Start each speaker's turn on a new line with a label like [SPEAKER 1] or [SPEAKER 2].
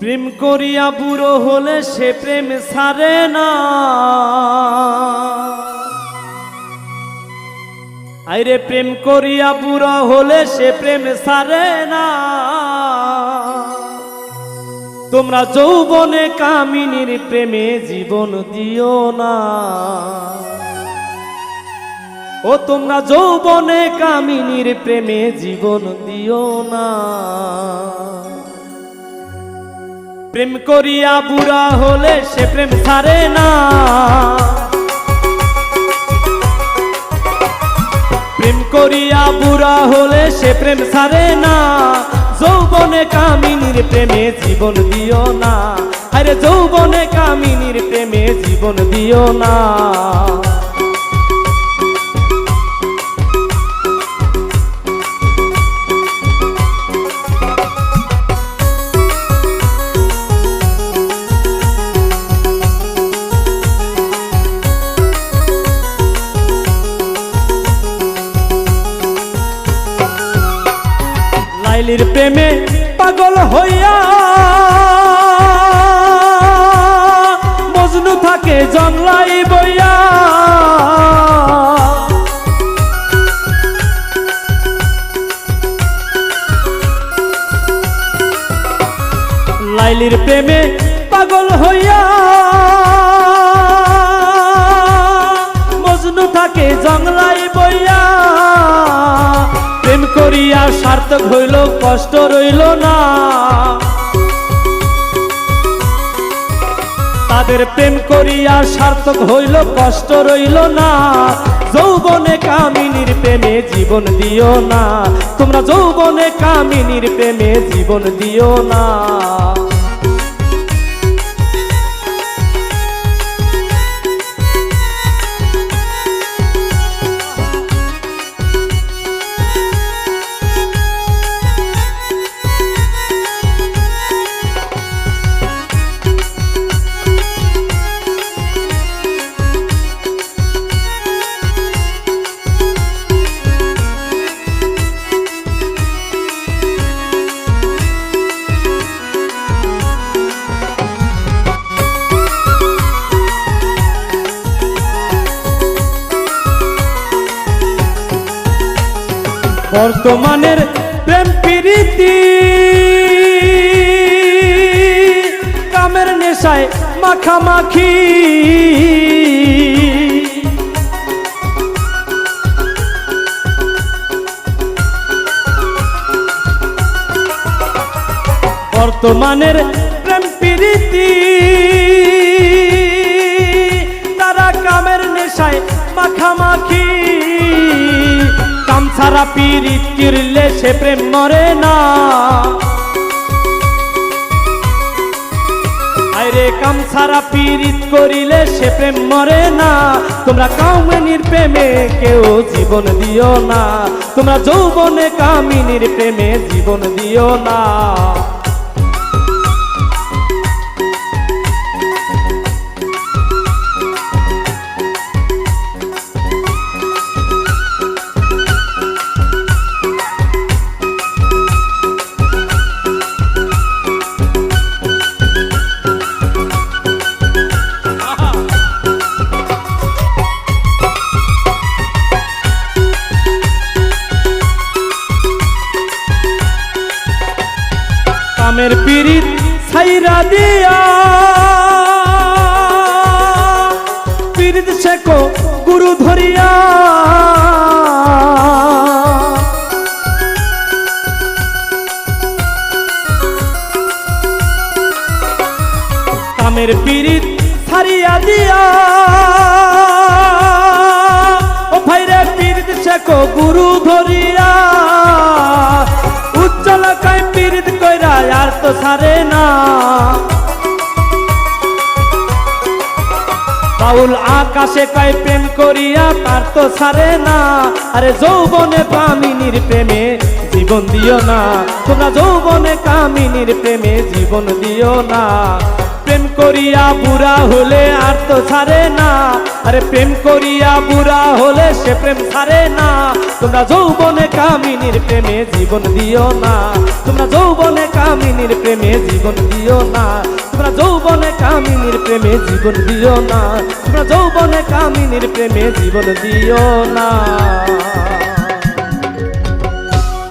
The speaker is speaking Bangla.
[SPEAKER 1] প্রেম করিয়া বুড়ো হলে সে প্রেম ছাড়ে না। আইরে প্রেম করিয়া বুড়ো হলে সে প্রেম ছাড়ে না। তোমরা যৌবনে কামিনীর প্রেমে জীবন দিও না। ও তোমরা যৌবনে কামিনীর প্রেমে জীবন দিও না। প্রেম করিয়া বুড়া হলে সে প্রেম ছাড়ে না। প্রেম করিয়া বুড়া হলে সে প্রেম ছাড়ে না। যৌবনে কামিনীর প্রেমে জীবন দিও না। আরে যৌবনে কামিনীর প্রেমে জীবন দিও না। লাইলির প্রেমে পাগল হইয়া মজনু থাকে জংলাই বইয়া। লাইলির প্রেমে পাগল হইয়া মজনু থাকে জংলাই বইয়া। প্রেম করিয়া সার্থক হইল কষ্ট রইল না। তাদের প্রেম করিয়া সার্থক হইল কষ্ট রইল না। যৌবনে কামিনীর প্রেমে জীবন দিও না। তোমরা যৌবনে কামিনীর প্রেমে জীবন দিও না। বর্তমানের প্রেম প্রীতি কামের নেশায় মাখামাখি। বর্তমানের প্রেম প্রীতি তারা কামের নেশায় মাখামাখি। কাম ছাড়া পীড়িত কিরলে সে প্রেম মরে না। আরে কাম ছাড়া পীড়িত করিলে সে প্রেম মরে না। তোমরা কামিনীর প্রেমে কেউ জীবন দিও না। তোমরা যৌবনে কামিনীর প্রেমে জীবন দিও না। কামের পীড়িত ছাইরা দিয়া পীড়িত শেখো গুরু ধরিয়া। কামের পীড়িত ছাড়িয়া দিয়া ও ভাইরে পীড়িত শেখো গুরু ধরিয়া। উজ্জ্বলকায় পীড়িত কইরা আর তো ছাড়ে না। বাউল আকাশে কয় প্রেম করিয়া তার তো ছাড়ে না। আরে যৌবনে কামিনীর প্রেমে জীবন দিও না। তোমরা যৌবনে কামিনীর প্রেমে জীবন দিও না। প্রেম করিয়া বুড়া হলে আর তো ছাড়ে না। আরে প্রেম করিয়া বুড়া হলে সে প্রেম ছাড়ে না। তোমরা যৌবনে কামিনীর প্রেমে জীবন দিও না। তোমরা যৌবনে কামিনীর কামিনীর প্রেমে জীবন দিও না, তোমরা যৌবনে কামিনীর প্রেমে জীবন দিও না, তোমরা যৌবনে কামিনীর প্রেমে জীবন দিও না।